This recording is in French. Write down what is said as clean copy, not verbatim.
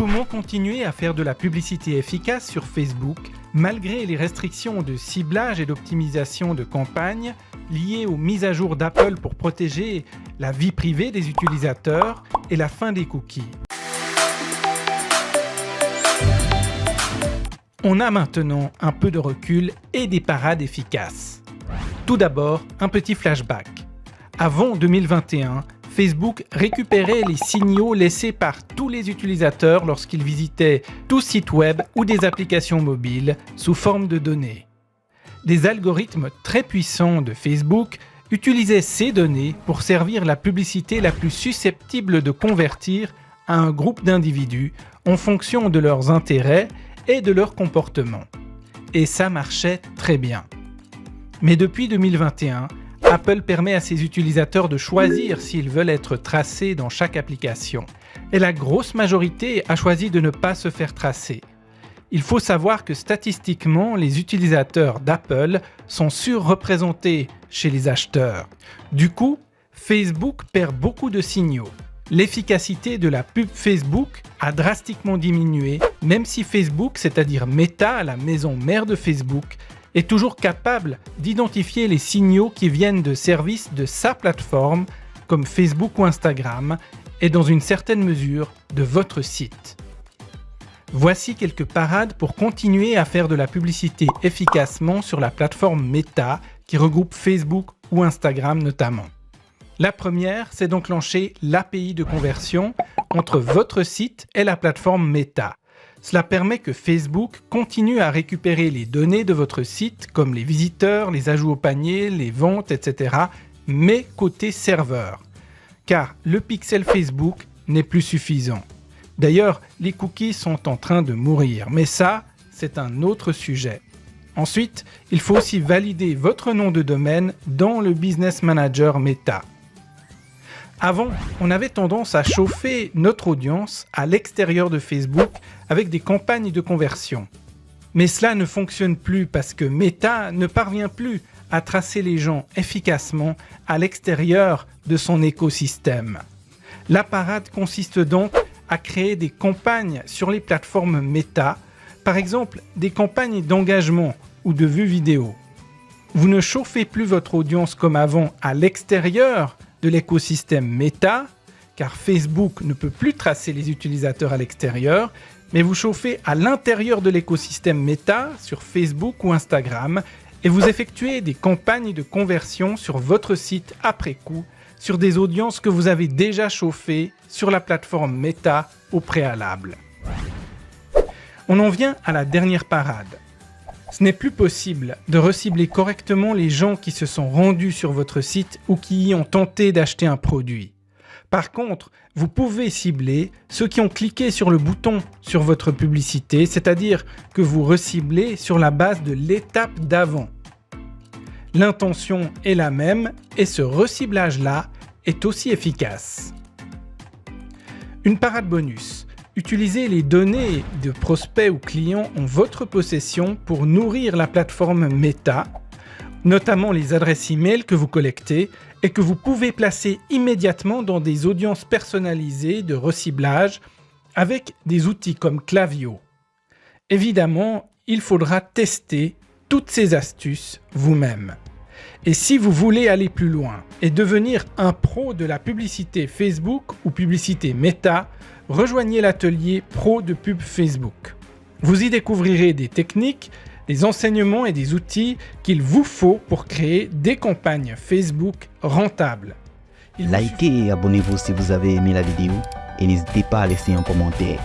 Comment continuer à faire de la publicité efficace sur Facebook malgré les restrictions de ciblage et d'optimisation de campagne liées aux mises à jour d'Apple pour protéger la vie privée des utilisateurs et la fin des cookies? On a maintenant un peu de recul et des parades efficaces. Tout d'abord, un petit flashback. Avant 2021, Facebook récupérait les signaux laissés par tous les utilisateurs lorsqu'ils visitaient tout site web ou des applications mobiles sous forme de données. Des algorithmes très puissants de Facebook utilisaient ces données pour servir la publicité la plus susceptible de convertir à un groupe d'individus en fonction de leurs intérêts et de leur comportement. Et ça marchait très bien. Mais depuis 2021, Apple permet à ses utilisateurs de choisir s'ils veulent être tracés dans chaque application. Et la grosse majorité a choisi de ne pas se faire tracer. Il faut savoir que statistiquement, les utilisateurs d'Apple sont surreprésentés chez les acheteurs. Du coup, Facebook perd beaucoup de signaux. L'efficacité de la pub Facebook a drastiquement diminué, même si Facebook, c'est-à-dire Meta, la maison mère de Facebook, est toujours capable d'identifier les signaux qui viennent de services de sa plateforme, comme Facebook ou Instagram, et dans une certaine mesure de votre site. Voici quelques parades pour continuer à faire de la publicité efficacement sur la plateforme Meta, qui regroupe Facebook ou Instagram notamment. La première, c'est d'enclencher l'API de conversion entre votre site et la plateforme Meta. Cela permet que Facebook continue à récupérer les données de votre site, comme les visiteurs, les ajouts au panier, les ventes, etc., mais côté serveur. Car le pixel Facebook n'est plus suffisant. D'ailleurs, les cookies sont en train de mourir, mais ça, c'est un autre sujet. Ensuite, il faut aussi valider votre nom de domaine dans le Business Manager Meta. Avant, on avait tendance à chauffer notre audience à l'extérieur de Facebook avec des campagnes de conversion. Mais cela ne fonctionne plus parce que Meta ne parvient plus à tracer les gens efficacement à l'extérieur de son écosystème. La parade consiste donc à créer des campagnes sur les plateformes Meta, par exemple des campagnes d'engagement ou de vues vidéo. Vous ne chauffez plus votre audience comme avant à l'extérieur de l'écosystème Meta, car Facebook ne peut plus tracer les utilisateurs à l'extérieur, mais vous chauffez à l'intérieur de l'écosystème Meta sur Facebook ou Instagram et vous effectuez des campagnes de conversion sur votre site après coup sur des audiences que vous avez déjà chauffées sur la plateforme Meta au préalable. On en vient à la dernière parade. Ce n'est plus possible de recibler correctement les gens qui se sont rendus sur votre site ou qui y ont tenté d'acheter un produit. Par contre, vous pouvez cibler ceux qui ont cliqué sur le bouton sur votre publicité, c'est-à-dire que vous reciblez sur la base de l'étape d'avant. L'intention est la même et ce reciblage-là est aussi efficace. Une parade bonus. Utilisez les données de prospects ou clients en votre possession pour nourrir la plateforme Meta, notamment les adresses e-mail que vous collectez et que vous pouvez placer immédiatement dans des audiences personnalisées de reciblage avec des outils comme Klaviyo. Évidemment, il faudra tester toutes ces astuces vous-même. Et si vous voulez aller plus loin et devenir un pro de la publicité Facebook ou publicité Meta, rejoignez l'atelier Pro de Pub Facebook. Vous y découvrirez des techniques, des enseignements et des outils qu'il vous faut pour créer des campagnes Facebook rentables. Likez et abonnez-vous si vous avez aimé la vidéo et n'hésitez pas à laisser un commentaire.